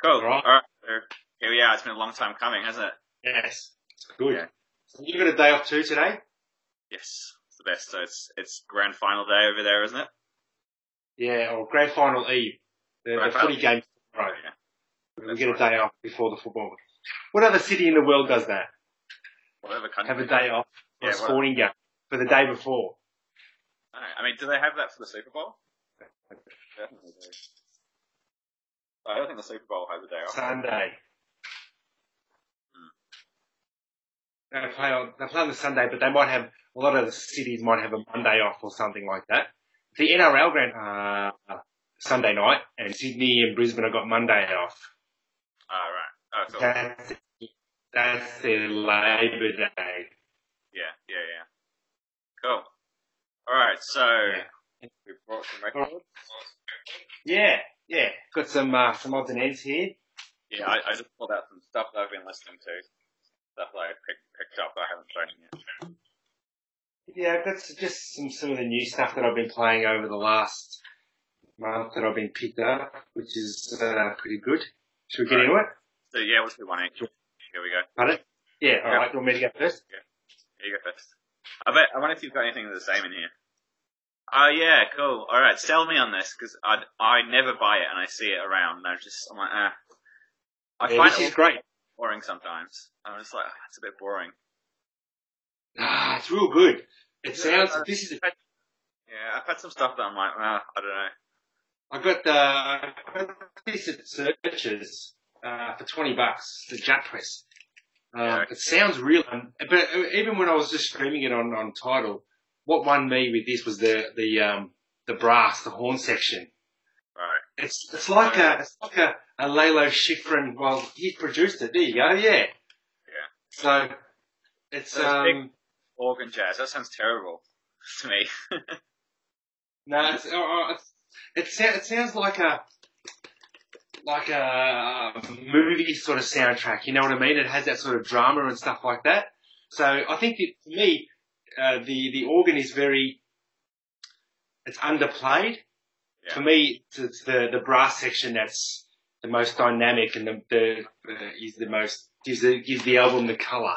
Cool. All right. All right. So here we are. It's been a long time coming, hasn't it? Yes. It's good. Yeah. So you got a day off too today? Yes. It's the best. So it's grand final day over there, isn't it? Yeah, or grand final eve. The footy game tomorrow. Yeah. We get a day off before the football. What other city in the world does that? Whatever country. Have a day off for Yeah, a sporting game for the day before. I mean, do they have that for the Super Bowl? Definitely do. I don't think the Super Bowl has a day off. Sunday. They play on the Sunday, but they might have, a lot of the cities might have a Monday off or something like that. The NRL grand, Sunday night, and Sydney and Brisbane have got Monday off. Oh, right. Oh, cool. That's their Labour Day. Yeah. Cool. Alright, so, we brought some records. Yeah. Got some odds and ends here. Yeah, I just pulled out some stuff that I've been listening to. Stuff that I picked up that I haven't shown you yet. Yeah, I've got just some of the new stuff that I've been playing over the last month that I've been picked up, which is pretty good. Should we get into it? So yeah, let's do one each. Here we go. Pardon? Yeah, alright. You want me to go first? Yeah. Here you go first. I wonder if you've got anything the same in here. Oh yeah, cool. Alright, sell me on this, because I never buy it and I see it around and I'm like, I find this is great. Boring sometimes. I'm just like, it's a bit boring. It's real good. It sounds, yeah, I've had some stuff that I'm like, I don't know. I got this at Searches, for $20, the Jat Press. It sounds real, but even when I was just streaming it on Tidal, what won me with this was the brass, the horn section. Right. It's like a Lalo Schifrin. Well, he produced it. There you go. Yeah. So it's big organ jazz. That sounds terrible to me. No, it sounds like a movie sort of soundtrack. You know what I mean? It has that sort of drama and stuff like that. So I think for me, the organ is it's underplayed. Yeah. For me, it's the brass section that's the most dynamic and is the most gives the album the colour.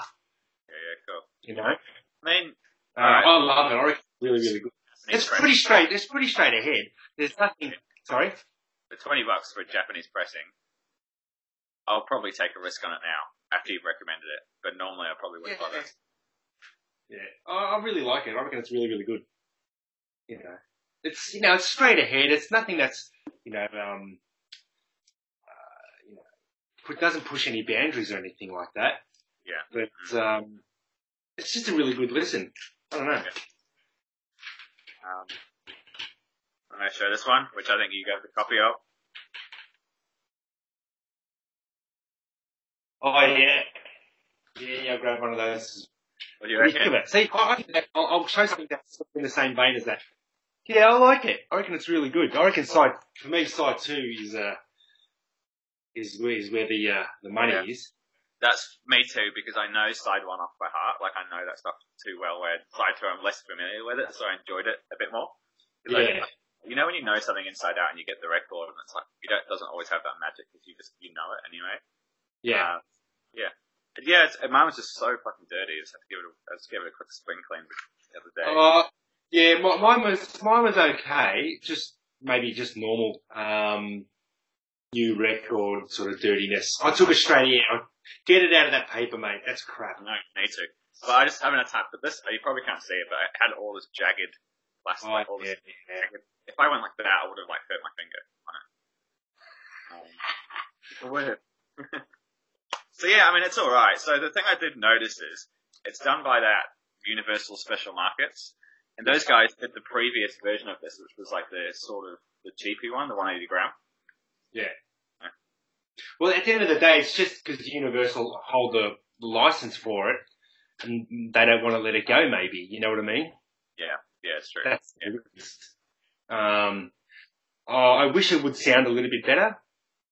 Yeah, cool. You know, I mean, I love it. I reckon it's really, really good. It's pretty straight. It's pretty straight ahead. There's nothing. Sorry. For $20 for Japanese pressing, I'll probably take a risk on it now after you've recommended it. But normally I probably wouldn't bother. Yeah, I really like it. I reckon it's really, really good. You know, it's straight ahead. It's nothing that's it doesn't push any boundaries or anything like that. Yeah. But it's just a really good listen. I don't know. Yeah. I'm going to show this one, which I think you got the copy of. Oh, yeah. Yeah, I'll grab one of those. What do you reckon? See, I'll show something that's in the same vein as that. Yeah, I like it. I reckon it's really good. I reckon side 2 is where the money is. That's me too, because I know side 1 off by heart. Like, I know that stuff too well, where side 2 I'm less familiar with it, so I enjoyed it a bit more. Yeah. You know when you know something inside out and you get the record and it's like, it doesn't always have that magic because you know it anyway. Yeah. Yeah, mine was just so fucking dirty. I just had to give it a quick spring clean the other day. Yeah, mine was okay. Maybe just normal, new record sort of dirtiness. I took it straight in. Get it out of that paper, mate. That's crap. No, me too. But I just haven't had time. But this, you probably can't see it, but it had all this jagged plastic. Jagged. If I went like that, I would have hurt my finger on it. Weird. So yeah, I mean, it's alright. So the thing I did notice is, it's done by that Universal Special Markets, and those guys did the previous version of this, which was like the cheapy one, the 180 gram. Yeah. Well, at the end of the day, it's just because Universal hold the license for it, and they don't want to let it go, maybe. You know what I mean? Yeah, it's true. I wish it would sound a little bit better.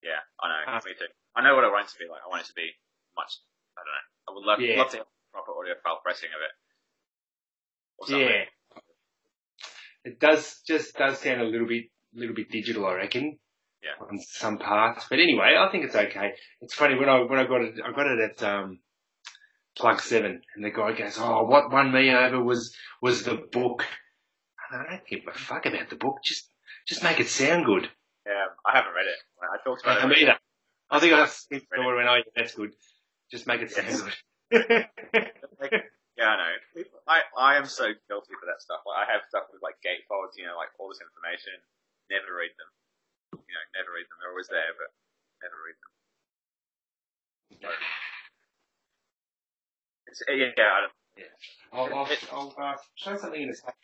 Yeah, I know. Me too. I know what I want it to be like. I want it to be much, I don't know. I would love to have proper audiophile pressing of it. Or something. Yeah. It does sound a little bit digital, I reckon. on some parts. But anyway, I think it's okay. It's funny when I got it at Plug 7, and the guy goes, "Oh, what won me over was the book." And I don't give a fuck about the book. Just make it sound good. Yeah, I haven't read it. I talked about it. Either. I think I think when I that's good. Just make it sound good. Like, yeah, I know. I am so guilty for that stuff. Like, I have stuff with like gatefolds, like all this information. Never read them. Never read them. They're always there, but never read them. I'll show something in a second.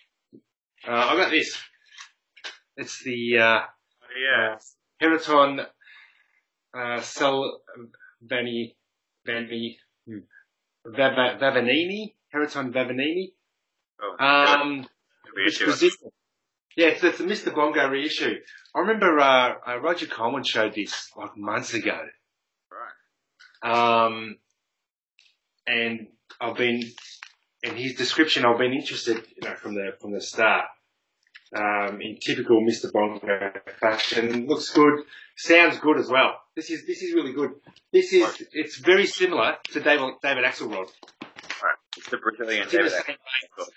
I got this. It's the Heraton Vavanini. Heraton Vavanini. It's resistant. Yeah, it's a Mr. Bongo reissue. I remember Roger Coleman showed this like months ago. Right. And I've been, in his description, I've been interested, from the start. In typical Mr. Bongo fashion, looks good, sounds good as well. This is really good. It's very similar to David Axelrod. Right. It's the Brazilian David Axelrod.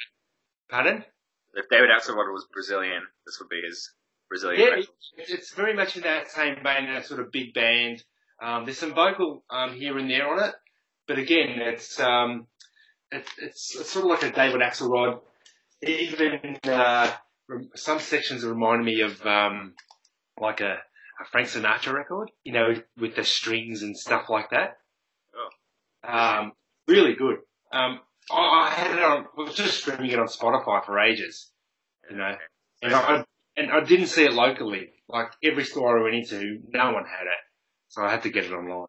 Pardon? If David Axelrod was Brazilian, this would be his Brazilian. Yeah, it's very much in that same vein, that sort of big band. There's some vocal here and there on it, but again, it's sort of like a David Axelrod. Even some sections remind me of like a Frank Sinatra record, with the strings and stuff like that. Oh. Really good. I had it on. I was just streaming it on Spotify for ages, and I didn't see it locally. Like every store I went into, no one had it, so I had to get it online.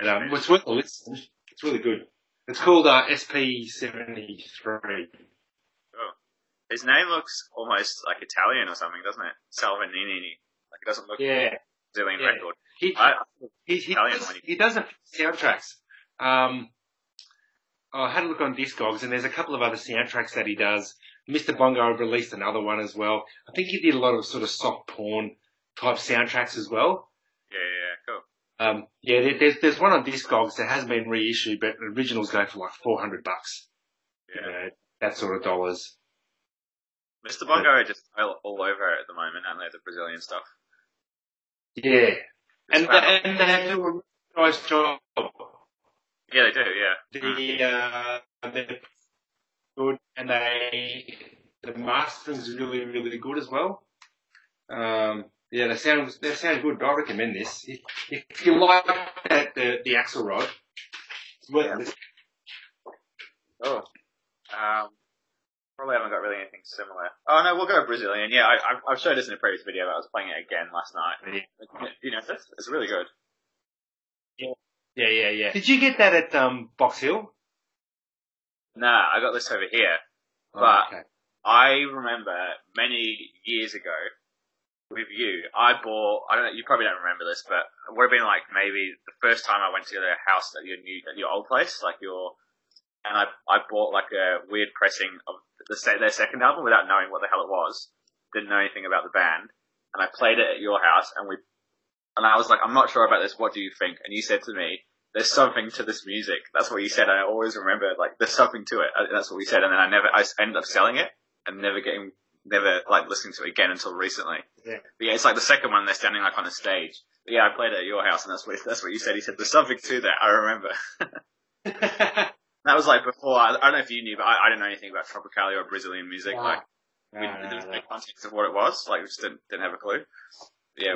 Yeah. But, it's worth a listen. It's really good. It's called SP73. Oh. His name looks almost like Italian or something, doesn't it? Salvanini. Like it doesn't look Brazilian record. He does a few soundtracks. I had a look on Discogs, and there's a couple of other soundtracks that he does. Mr. Bongo released another one as well. I think he did a lot of sort of soft porn type soundtracks as well. Yeah, cool. There's one on Discogs that hasn't been reissued, but the originals go for like $400. Yeah. That sort of dollars. Mr. Bongo are just all over it at the moment, aren't they? The Brazilian stuff. Yeah. And they do a nice job. Yeah, they do, yeah. They're good, and the mastering's really, really good as well. They sound good. I recommend this. If you like the Axelrod, it's worth it. Oh. Probably haven't got really anything similar. Oh no, we'll go Brazilian. Yeah, I've showed this in a previous video, but I was playing it again last night. It's really good. Yeah. Did you get that at Box Hill? Nah, I got this over here. Okay. I remember many years ago with you, I don't know, you probably don't remember this, but it would have been like maybe the first time I went to the house at your old place, and I bought like a weird pressing of their second album without knowing what the hell it was. Didn't know anything about the band, and I played it at your house, and I was like, I'm not sure about this. What do you think? And you said to me, "There's something to this music." That's what you said. I always remember, like, there's something to it. That's what we said. And then I ended up selling it and never listening to it again until recently. Yeah. But yeah, it's like the second one. They're standing like on a stage. But yeah, I played it at your house, and that's what you said. He said, "There's something to that." I remember. That was like before. I don't know if you knew, but I didn't know anything about Tropicalia or Brazilian music. No. Like, there was no context of what it was. Like, we just didn't have a clue. Yeah.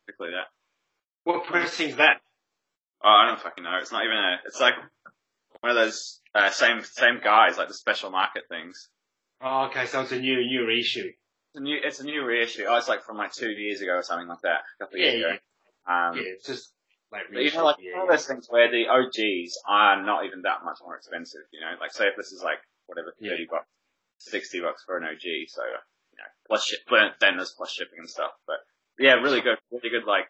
Particularly that. What pressing's that? Oh, I don't fucking know. It's not even it's like one of those same guys, like the special market things. Oh, okay, so it's a new reissue. It's a new reissue. Oh, it's like from like 2 years ago or something like that. A couple of years ago. It's just like reissue. But one of those things where the OGs are not even that much more expensive, Like, say if this is like, whatever, $30, $60 for an OG, so, plus then there's plus shipping and stuff. But, yeah, really good, like,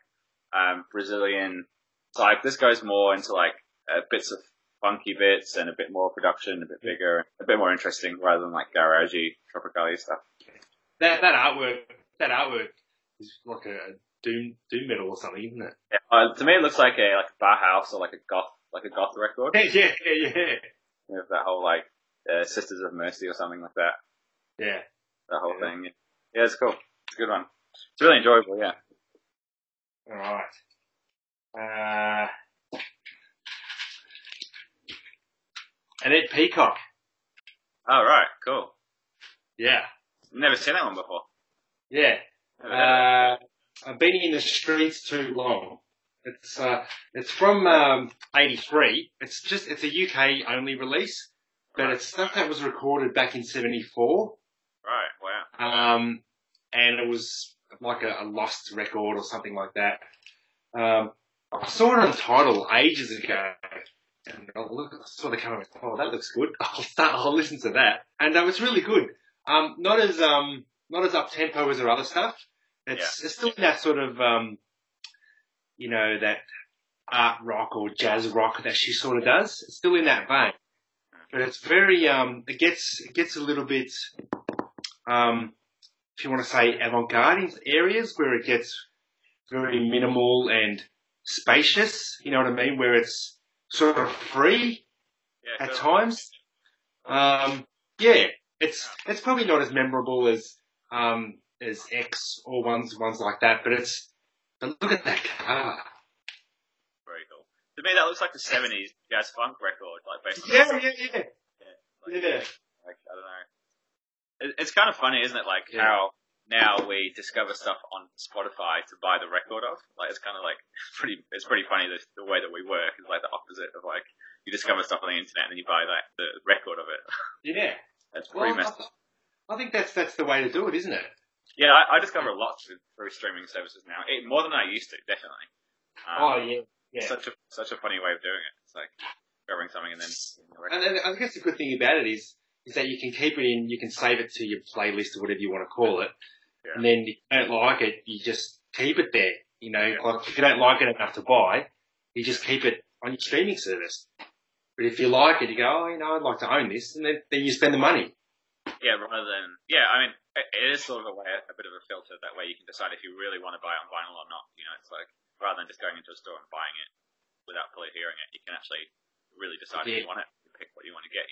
Brazilian. So, like, this goes more into, like, bits of funky bits and a bit more production, a bit bigger, a bit more interesting rather than, like, garagey, Tropicalia stuff. That artwork It's like a doom metal or something, isn't it? Yeah, to me, it looks like a Bauhaus or like a goth record. Yeah. With that whole Sisters of Mercy or something like that. Yeah. That whole thing. Yeah, it's cool. It's a good one. It's really enjoyable. Yeah. All right. Annette Peacock. Oh, right. Cool. Yeah. Never seen that one before. Yeah. I've been in the streets too long. It's from 83. It's a UK only release, but it's stuff that was recorded back in 74. Right. Wow. And it was like a lost record or something like that. I saw it on Tidal ages ago. And I saw the cover and went, oh, that looks good. I'll listen to that. And it's really good. Not as up tempo as their other stuff. It's still in that sort of that art rock or jazz rock that she sort of does. It's still in that vein. But it's very it gets a little bit if you want to say avant-garde in areas where it gets very minimal and spacious, you know what I mean, where it's sort of free at times. It's probably not as memorable as X or ones like that, but look at that car. Very cool. To me, that looks like the 70s jazz funk record, based on Yeah. I don't know. It's kind of funny, isn't it? How now we discover stuff on Spotify to buy the record of. It's kind of it's pretty funny the way that we work is the opposite of you discover stuff on the internet and then you buy the record of it. Yeah. That's pretty messed up. I think that's the way to do it, isn't it? Yeah, I discover a lot through streaming services now. More than I used to, definitely. Yeah. Such a funny way of doing it. It's discovering something and then. And I guess the good thing about it is that you can keep it in, you can save it to your playlist or whatever you want to call it. Yeah. And then if you don't like it, you just keep it there. If you don't like it enough to buy, you just keep it on your streaming service. But if you like it, you go, I'd like to own this, and then you spend the money. Yeah, rather than, I mean, it is sort of a bit of a filter. That way you can decide if you really want to buy it on vinyl or not. It's rather than just going into a store and buying it without fully hearing it, you can actually really decide if you want it, you pick what you want to get,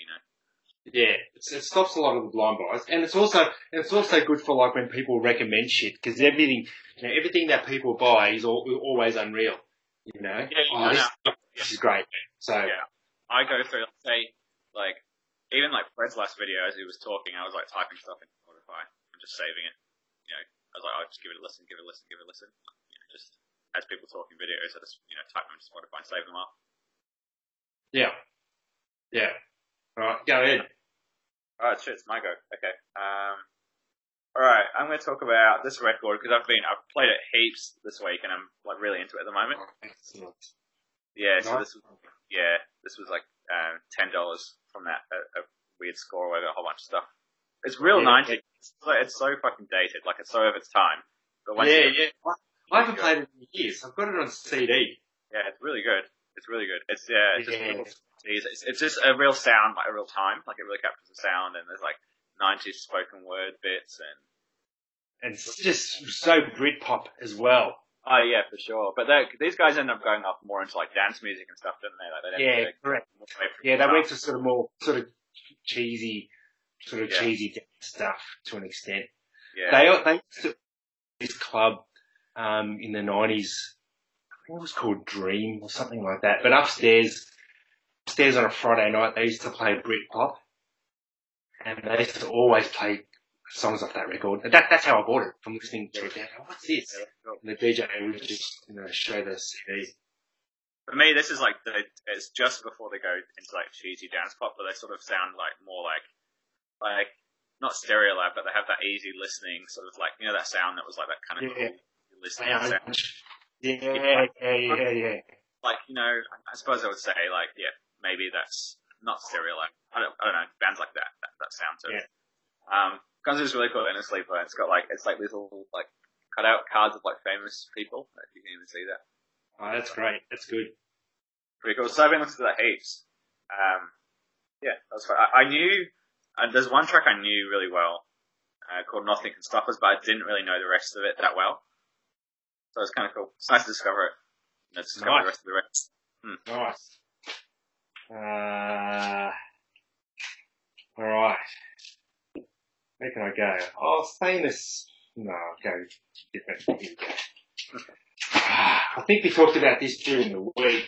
Yeah, it stops a lot of the blind buys, and it's also good for when people recommend shit, because everything that people buy is always unreal. This is great. So I go through, let's say, even Fred's last video as he was talking, I was typing stuff in Spotify and just saving it. I was I'll just give it a listen. Just as people talk in videos, I just type them into Spotify and save them up. Yeah. All right, go ahead. Alright, shit, it's my go. Okay. Alright, I'm going to talk about this record because I've played it heaps this week and I'm really into it at the moment. Oh, excellent. Yeah, so this was $10 from that a weird score over a whole bunch of stuff. It's real 90s. It's so fucking dated, it's so of its time. But once I haven't played it in years. I've got it on CD. Yeah, it's really good. It's just a real sound, a real time. It really captures the sound, and there's 90s spoken word bits, and it's just so Britpop as well. Oh yeah, for sure. But these guys end up going off more into dance music and stuff, don't they? Correct. They went to sort of more cheesy dance stuff to an extent. Yeah. They used to this club in the 90s. I think it was called Dream or something like that. But upstairs on a Friday night, they used to play Britpop, and they used to always play songs off that record. And that's how I bought it, from listening to it. What's this? And the DJ would just show the CD. For me, this is it's just before they go into cheesy dance pop, but they sort of sound more not stereo lab, but they have that easy listening sort of that sound that was that kind of cool listening sound. Yeah. I suppose I would say maybe that's not stereo lab. I don't know, bands like that sound to it. Guns is really cool in a sleeper. It's got it's these little cut out cards of famous people. If you can even see that. Oh, that's great. That's good. Pretty cool. So I've been listening to that heaps. That was fun. I knew, there's one track I knew really well, called Nothing Can Stop Us, but I didn't really know the rest of it that well. So it's kind of cool. It's nice to discover it. And discover the rest of the records. Nice. All right. Where can I go? Oh, famous. No, I'll go different. Here we go. I think we talked about this during the week.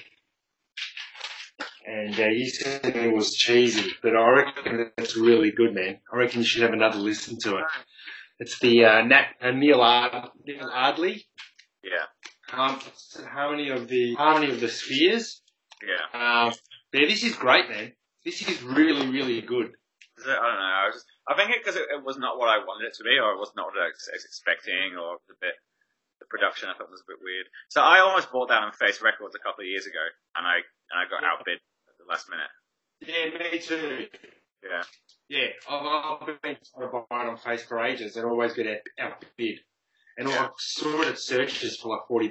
And you said it was cheesy, but I reckon it's really good, man. I reckon you should have another listen to it. It's the Neil Ardley. Yeah. Harmony of the Spheres. Yeah. Yeah, this is great, man. This is really, really good. Is it? I don't know. I think because it was not what I wanted it to be, or it was not what I was expecting, or the production I thought was a bit weird. So I almost bought that on Face Records a couple of years ago, and I got outbid at the last minute. Yeah, me too. Yeah. Yeah, I've been trying to buy it on Face for ages and always get outbid. And I saw it at searches for like $40.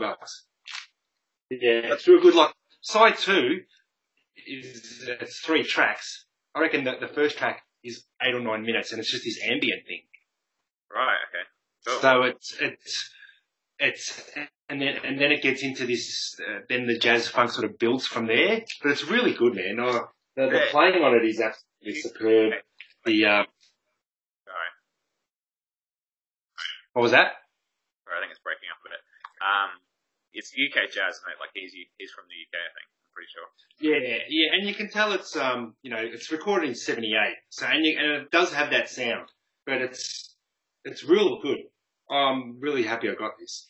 Yeah, it's real good. Like side 2 it's 3 tracks. I reckon that the first track is 8 or 9 minutes, and it's just this ambient thing. Right. Okay. Cool. So it's and then it gets into this. Then the jazz funk sort of builds from there. But it's really good, man. The playing on it is absolutely superb. Sorry. What was that? Sorry, I think it's breaking up a bit. It's UK jazz, mate. Like he's from the UK, I think. I'm pretty sure. Yeah, and you can tell it's it's recorded in '78. So and it does have that sound, but it's real good. I'm really happy I got this.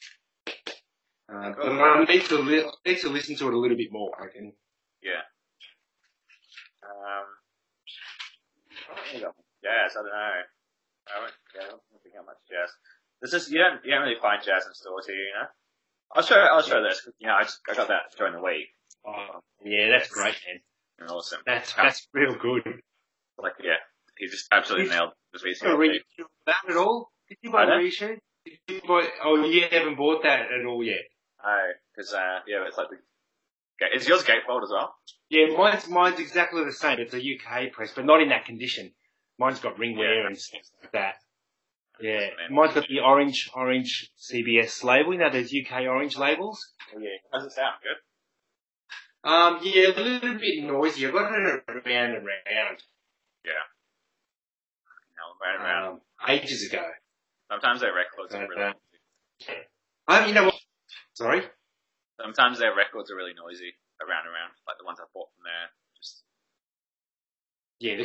But I need to listen to it a little bit more, I reckon. Yeah. Jazz, I don't know. I don't think how much jazz. This is you don't really find jazz in stores here, you know. I'll show this. You know, I got that during the week. Oh, yeah, that's great, man. Awesome. That's real good. Like, yeah, he just absolutely nailed this VCR. Did you read that at all? Did you buy a reissue? You haven't bought that at all yet? No, because it's like is yours gatefold as well? Yeah, mine's exactly the same. It's a UK press, but not in that condition. Mine's got ringware and stuff like that. Yeah, mine's got the orange CBS label. You know, there's UK orange labels. Oh, yeah. How's it sound? Good? Yeah, a little bit noisy. I got it around and around. Yeah. Around. Ages ago. Sometimes their records are really noisy. You know what? Sorry? Sometimes their records are really noisy around, like the ones I bought from there. Just. Yeah, the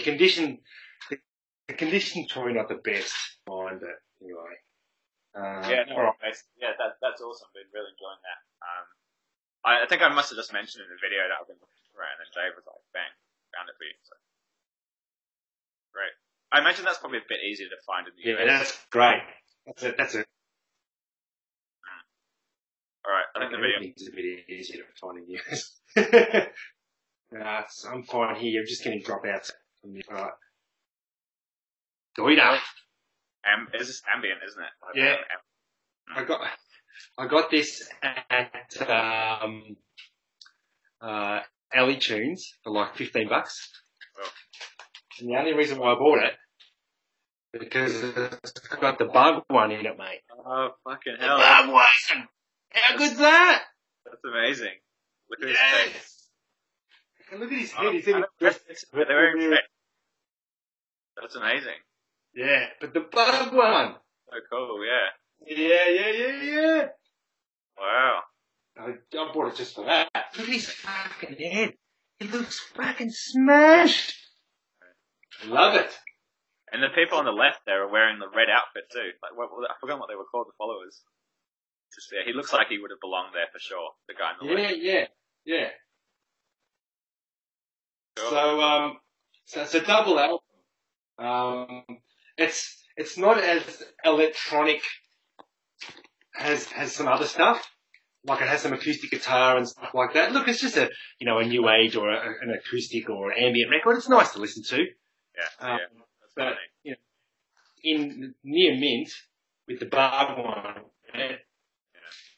condition's probably not the best mine, but anyway. Yeah, that's awesome. Been really enjoying that. I think I must have just mentioned in the video that I've been looking for it, and then Dave was like, bang, found it for you. So. Great. I imagine that's probably a bit easier to find in the US. Yeah, that's great. That's it. Alright, I think the video is a bit easier to find in the US. I'm fine here. I'm just getting dropouts from the alright. Doida. It's just ambient, isn't it? Yeah. I got this at Alley Tunes for like $15. Oh. And the only reason why I bought it because it's got the bug one in it, mate. Oh fucking hell! The bug one. How good's that? That's amazing. Look at his face. And look at his head. He's even they're wearing face. That's amazing. Yeah, but the bug one. So cool, yeah. Yeah. Wow. I bought it just for that. Look at his fucking head. He looks fucking smashed. I love it. And the people on the left there are wearing the red outfit too. Like, I forgot what they were called, the followers. Just there. He looks like he would have belonged there for sure. The guy on the left. Yeah. Cool. So it's a double album. It's not as electronic as some other stuff. Like it has some acoustic guitar and stuff like that. Look, it's just a new age or an acoustic or ambient record. It's nice to listen to. Yeah. That's but in near mint with the bug one,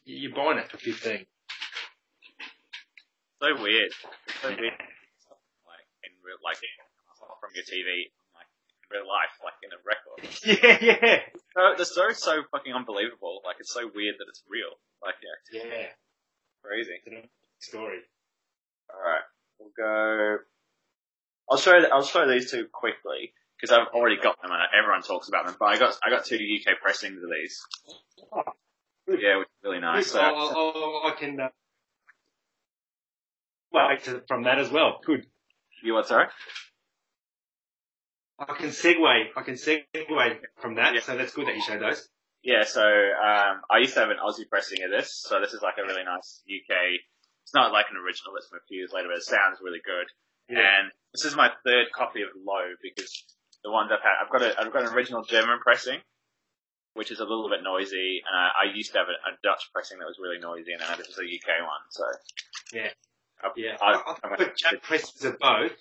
you're buying it for $15. So weird. It's so weird. Like from your TV, like in real life, like in a record. Yeah. So, the story's so fucking unbelievable. Like, it's so weird that it's real. Like, yeah, Yeah. crazy. Story. Alright, we'll go. I'll show these two quickly because I've already got them and everyone talks about them. But I got two UK pressings of these. Oh, good. Yeah, which is really nice. So, I can from that as well. Good. you what? Sorry. I can segue from that. Yeah. So that's good that you showed those. Yeah. So I used to have an Aussie pressing of this. So this is like a really nice UK. It's not like an original that's from a few years later, but it sounds really good. Yeah. And this is my third copy of Low because the ones I've got an original German pressing, which is a little bit noisy, and I used to have a Dutch pressing that was really noisy, and then this is a UK one. So yeah, I've got Jack presses of both.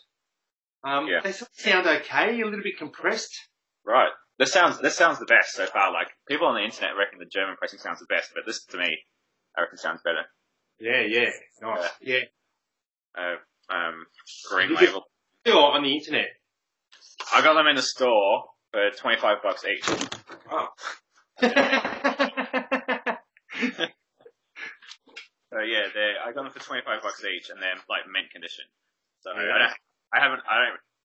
Yeah. They sort of sound okay, a little bit compressed. Right. This sounds the best so far. Like people on the internet reckon the German pressing sounds the best, but this to me, I reckon sounds better. Yeah, nice. Yeah. Green label. On the internet. I got them in the store for $25 each. Oh. So yeah, I got them for $25 each, and they're like mint condition. So Yeah.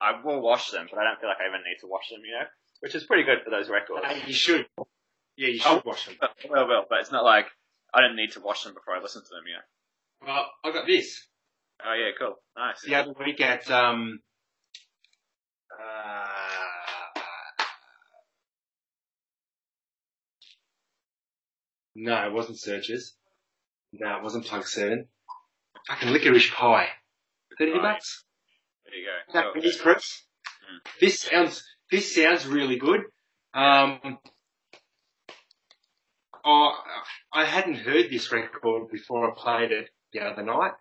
I will wash them, but I don't feel like I even need to wash them, you know, which is pretty good for those records. You should. Yeah, you should wash them. Well, but it's not like I don't need to wash them before I listen to them, you know. Well, I got this. Oh yeah, cool, nice. The other week at no, it wasn't Searchers. No, it wasn't Plug 7. Fucking licorice pie. $30. There you go. Japanese press. This sounds really good. I hadn't heard this record before I played it the other night.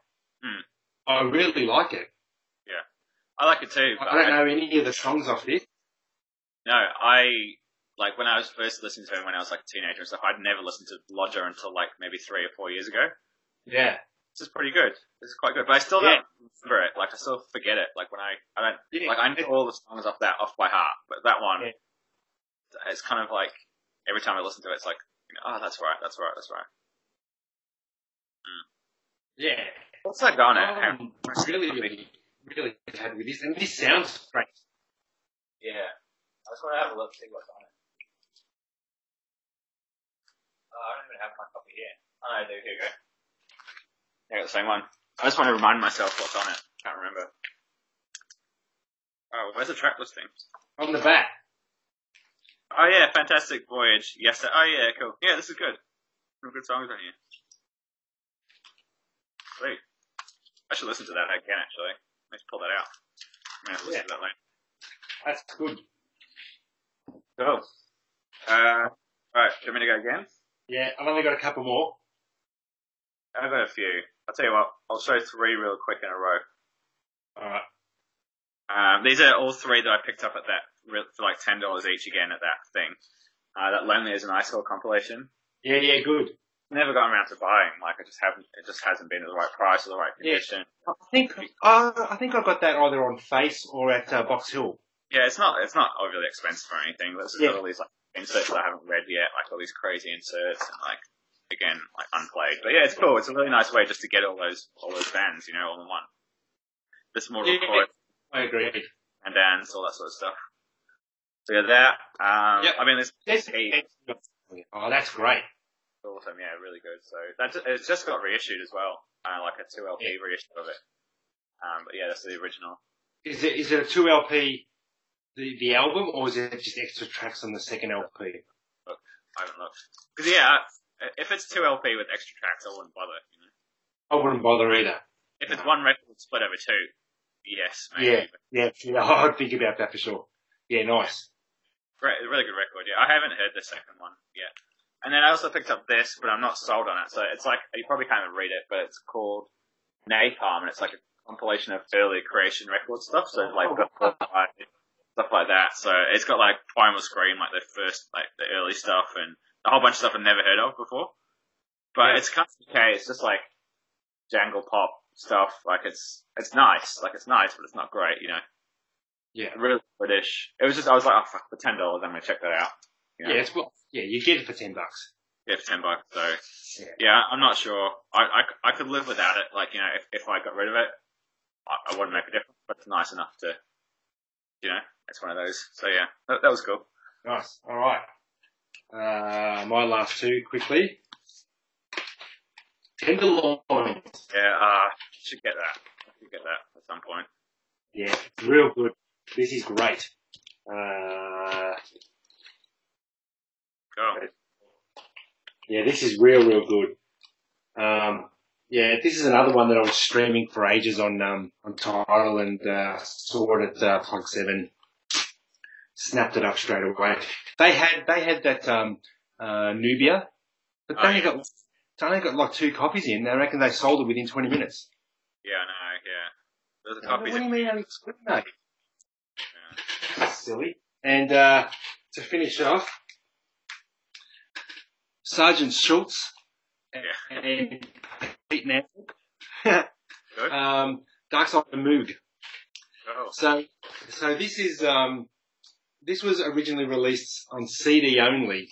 I really like it. Yeah, I like it too. I don't know any of the songs off this. No, like when I was first listening to him when I was like a teenager and stuff, I'd never listened to Lodger until like maybe 3 or 4 years ago. Yeah. This is pretty good. This is quite good, but I still don't remember it. Like I still forget it. Like when I don't like I know all the songs off by heart, but that one, it's kind of like every time I listen to it, it's like, you know, oh, that's right. Yeah. What's that going at? I'm really happy with this, and this sounds great. Yeah. I just want to have a look, see what's on it. Oh, I don't even have my copy here. Oh, I do. Here you go. Yeah, I got the same one. I just want to remind myself what's on it. Can't remember. Oh, where's the track listing? On the back. Oh yeah, Fantastic Voyage. Yes. Oh yeah, cool. Yeah, this is good. Some good songs on here. Sweet. I should listen to that again, actually. Let's pull that out. I'm going to listen to that later. That's good. Cool. Alright, do you want me to go again? Yeah, I've only got a couple more. I've got a few. I'll tell you what, I'll show 3 real quick in a row. Alright. These are all 3 that I picked up at that, for like $10 each again at that thing. That Lonely as an Ice Hole compilation. Yeah, good. Never gotten around to buying, like it just hasn't been at the right price or the right condition. Yeah. I think I got that either on Face or at Box Hill. Yeah, it's not overly expensive or anything, but it's got all these like inserts that I haven't read yet, like all these crazy inserts and like, again, like unplayed. But yeah, it's cool. It's a really nice way just to get all those bands, you know, all in one. This more record. I agree. And dance, all that sort of stuff. So yeah, that. I mean, there's Oh, that's great. Awesome, yeah, really good. So it's just got reissued as well, like a 2 LP reissue of it. But yeah, that's the original. Is it a 2 LP, the album, or is it just extra tracks on the second LP? Look, I haven't looked. Because yeah, if it's 2 LP with extra tracks, I wouldn't bother. You know? I wouldn't bother either. If it's one record split over 2, yes, maybe. Yeah, I'd think about that for sure. Yeah, nice. Great, really good record. Yeah, I haven't heard the second one yet. And then I also picked up this, but I'm not sold on it. So it's like, you probably can't even read it, but it's called Napalm, and it's like a compilation of early Creation record stuff. So like stuff like that. So it's got like Primal Scream, like the first, like the early stuff, and a whole bunch of stuff I've never heard of before. But it's kind of okay. It's just like jangle pop stuff. Like it's nice. Like it's nice, but it's not great, you know. Yeah. Really British. It was just, I was like, oh fuck, for $10, I'm gonna check that out. You know? Yeah, you get it for $10. Yeah, for $10. So yeah, I'm not sure. I could live without it. Like, you know, if I got rid of it, I wouldn't make a difference. But it's nice enough to, you know, it's one of those. So yeah, that was cool. Nice. All right. My last two quickly. Tenderloins. Yeah, should get that. I should get that at some point. Yeah, it's real good. This is great. Cool. Yeah, this is real good. Yeah, this is another one that I was streaming for ages on Tidal and saw it at Plug 7. Snapped it up straight away. They had that Nubia, but they only got like 2 copies in. I reckon they sold it within 20 minutes. Yeah, I know. Yeah, there's a copy. What do you mean only 2, mate? Yeah. That's silly. And to finish off, Sergeant Schultz and Pete Nancy. Good. Dark Side of the Moog. Oh. So this was originally released on CD only.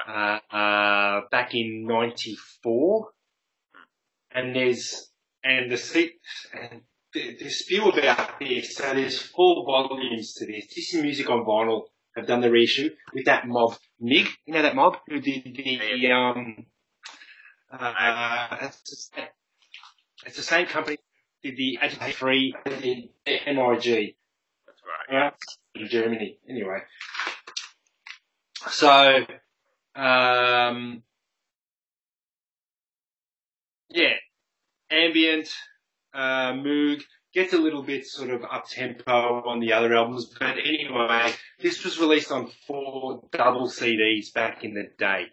Right. Back in '94, and the spew about this. So there's 4 volumes to this. This is Music on Vinyl have done the reissue with that mob, Mig. You know that mob who did it's the same company did the Agitate Free, the MIG. That's right. In Germany, anyway. So, ambient, Moog, gets a little bit sort of up-tempo on the other albums, but anyway, this was released on 4 double CDs back in the day.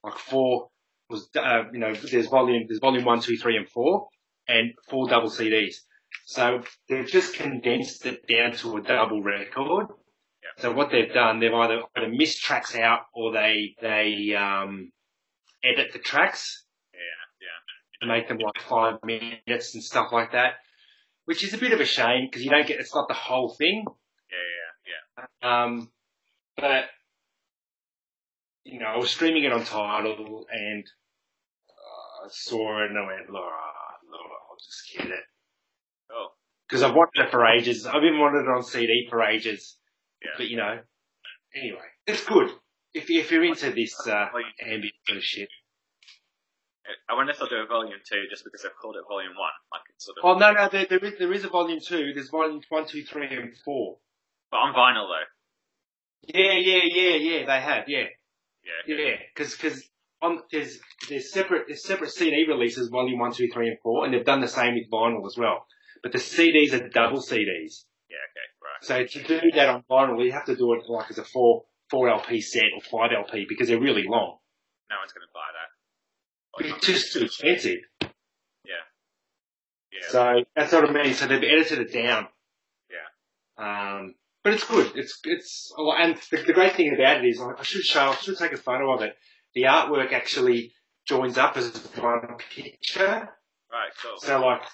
Like 4 was, there's volume 1, 2, 3, and 4, and 4 double CDs. So they've just condensed it down to a double record. Yeah. So what they've done, they've either missed tracks out or they edit the tracks. To make them like 5 minutes and stuff like that, which is a bit of a shame because you don't get, it's not the whole thing. Yeah. But, I was streaming it on Tidal and I saw it and I went, Laura, I'll just get it. Oh. Because I've wanted it for ages. I've even wanted it on CD for ages. Yeah. But, anyway, it's good. If you're into this ambient sort of shit. I wonder if they'll do a volume 2 just because they've called it volume 1. Like it's sort of. Oh no, there is a volume 2. There's volumes 1, 2, 3, and 4. But on vinyl though. Yeah. They have, yeah. Because there's separate CD releases, volume 1, 2, 3, and 4, and they've done the same with vinyl as well. But the CDs are double CDs. Yeah, okay, right. So to do that on vinyl, you have to do it like as a 4 LP set or 5 LP because they're really long. No one's going to buy that. It's just too expensive. Yeah. So that's what I mean. So they've edited it down. Yeah. But it's good. It's and the great thing about it is I should take a photo of it. The artwork actually joins up as one picture. Right. Cool. So like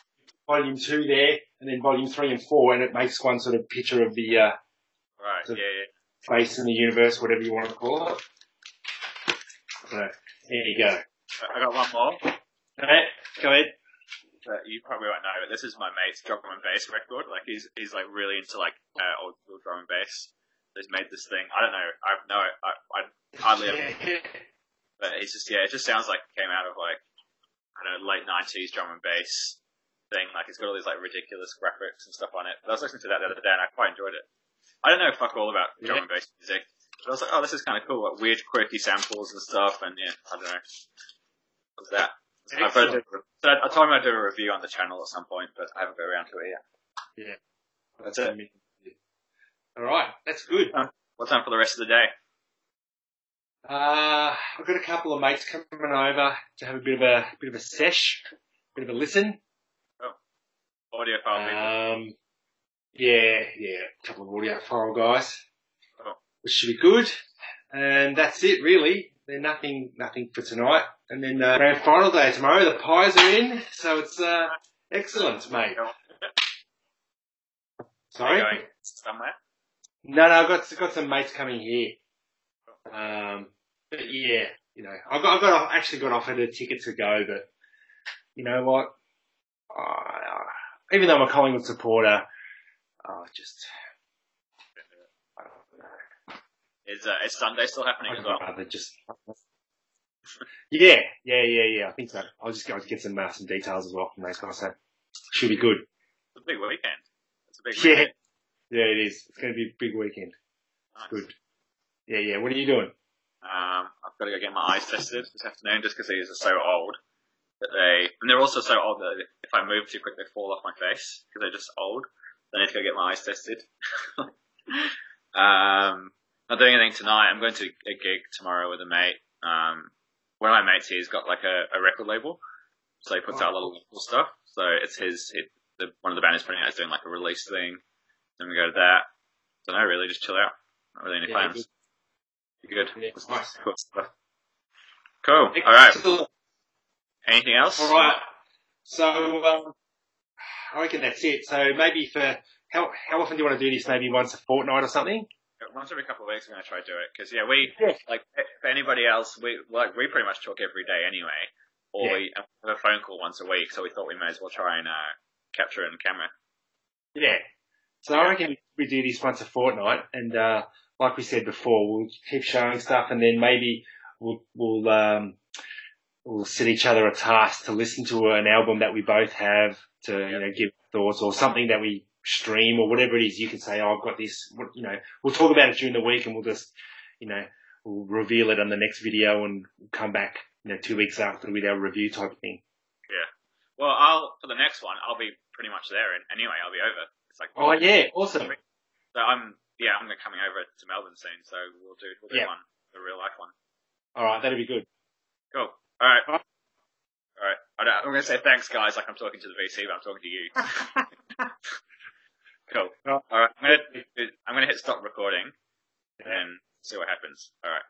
volume 2 there, and then volume 3 and 4, and it makes one sort of picture of the face in the universe, whatever you want to call it. So there you go. I got one more. Alright, go ahead. You probably won't know, but this is my mate's drum and bass record. Like he's like really into like old school drum and bass. He's made this thing. I don't know. I hardly ever. But it's just it just sounds like it came out of like I don't know late '90s drum and bass thing. Like it's got all these like ridiculous graphics and stuff on it. But I was listening to that the other day and I quite enjoyed it. I don't know fuck all about drum and bass music. But I was like, oh, this is kind of cool. Like weird, quirky samples and stuff. And yeah, I don't know. What's that? I told him I'd do a review on the channel at some point, but I haven't got around to it yet. Yeah. That's it. Alright, that's good. What's on for the rest of the day? I've got a couple of mates coming over to have a bit of a sesh, bit of a listen. Oh. Audiophile people. Yeah, a couple of audiophile guys. Oh. Which should be good. And that's it really. There's nothing for tonight. And then grand final day tomorrow. The pies are in, so it's excellent, mate. Sorry? Are you going somewhere? No, I've got some mates coming here. But yeah, you know, actually got offered a ticket to go, but you know what? Even though I'm a Collingwood supporter, just I don't know. Is Sunday still happening as well? I'd rather just. Yeah. I think so. I'll just get some details as well from those guys. So should be good. It's a big weekend. It's a big weekend. Yeah, it is. It's going to be a big weekend. Nice. Good. Yeah. What are you doing? I've got to go get my eyes tested this afternoon just because these are so old and they're also so old that if I move too quick, they fall off my face because they're just old. So I need to go get my eyes tested. Not doing anything tonight. I'm going to a gig tomorrow with a mate. One of my mates here's got like a record label, so he puts out a lot of local stuff. So it's one of the band is putting out is doing like a release thing. Then we go to that. Don't know, really, just chill out. Not really any plans. Be good. Yeah, nice. Cool stuff. Cool. All right. Anything else? All right. So I reckon that's it. So maybe how often do you want to do this? Maybe once a fortnight or something? Once every couple of weeks, we're going to try to do it because like for anybody else, we pretty much talk every day anyway, or we have a phone call once a week. So we thought we may as well try and capture it on camera. Yeah. So I reckon we do this once a fortnight, and like we said before, we'll keep showing stuff, and then maybe we'll set each other a task to listen to an album that we both have to you know give thoughts, or something that we stream or whatever it is. You can say, I've got this. You know, we'll talk about it during the week, and we'll just we'll reveal it on the next video, and we'll come back 2 weeks after with our review type of thing. Yeah. Well, for the next one, I'll be pretty much there, and anyway, I'll be over. It's like awesome. So I'm coming over to Melbourne soon, so we'll do one, a real life one. All right, that'll be good. Cool. All right. I'm going to say thanks, guys, like I'm talking to the VC, but I'm talking to you. Cool. All right. I'm going to hit stop recording and see what happens. All right.